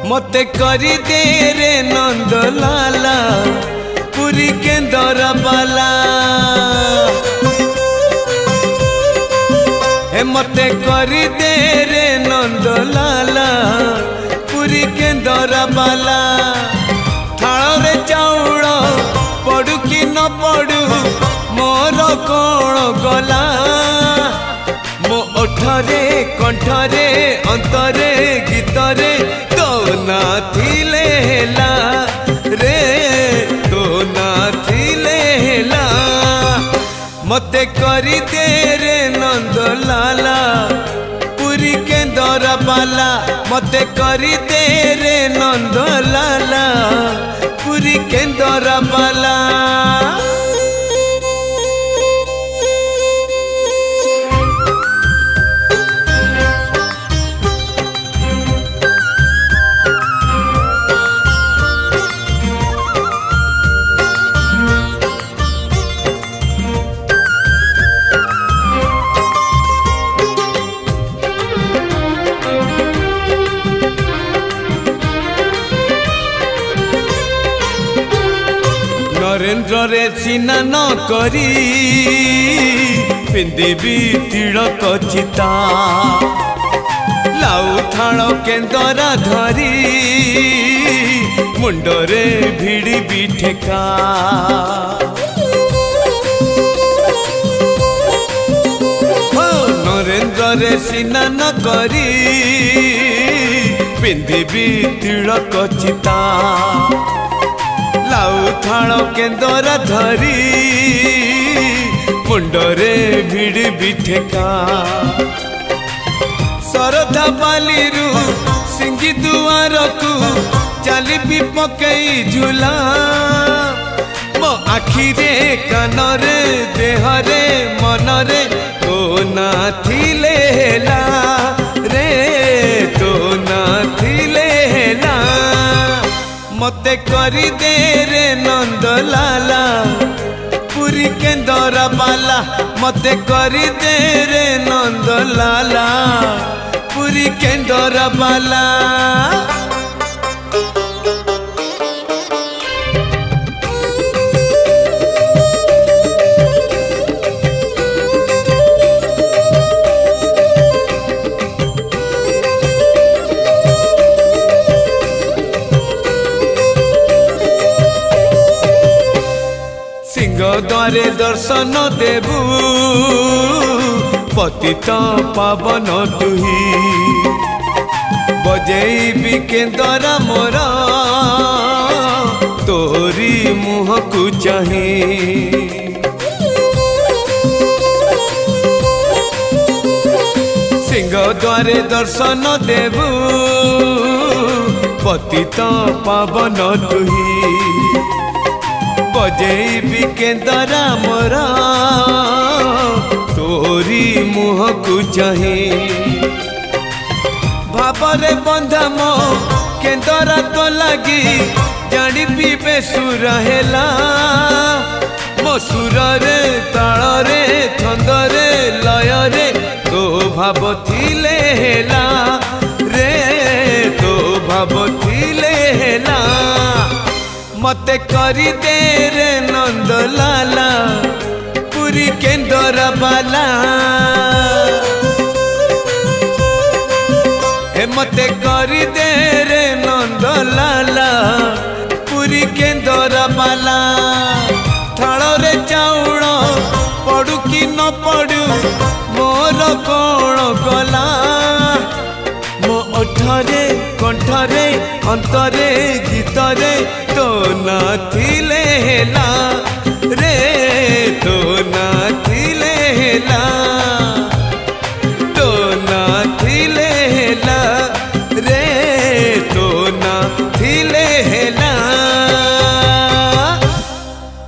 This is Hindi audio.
मते करी दे रे नंद लाला पुरी केंदर बाला हे मते करी दे रे नंद लाला पुरी केंदर बाला थाल रे चाउल पड़ू कि न पड़ू मोर कौन गला मो ओठरे कंठरे अंतरे गीतरे तो ना थिले हेला रे तो ना थिले हेला मते करी दे रे नंद लाला पुरी केंदर बाला मते करी दे रे नंद लाला पुरी केंदर बाला नरेंद्र रे सिना न करी पिंदेवी तिलक चिता लाउ थाल केंदरा धरी मुंडरे भिड़ी बिठेका नरेंद्र रे सिना न करी पिंदेवी तिलक चिता लाउ थाल केंदरा धरी मुंडरे भिड़ी बिठेका सरधा बालीरू सिंगी दुआर को चाली भी पकई झूला मो आखिरे कानरे देहरे मनरे तो ना थिले हेला रे तो ना थिले हेला मते करी दे रे नंद लाला पुरी केंदर बाला मते करी दे रे नंद लाला पुरी केंदर बाला द्वारे दर्शन देबू पतित पावन तुही बजेबी केंदरा मोर तोरी मुह को चाही सिंह द्वारे दर्शन देबू पतित पावन तुही बजेबी केंदरा मोर तोरी मुह को चाही भावरे बंधा मो केंदरा तो लगी जानी पीबे सुर हेला मो सुर रे ताल रे छंद रे लय रे तो भाव थिले हेला रे तो भाव थिले हेला मते करी दे रे नंद लाला पुरी केंदर बाला हे मते करी दे रे नंद लाला पुरी केंदर बाला थाल रे चाउल पड़ू कि न पड़ू मोर कौन गला मो ओठरे कंठरे अंतरे गीतरे तो ना थिले हेला रे तो ना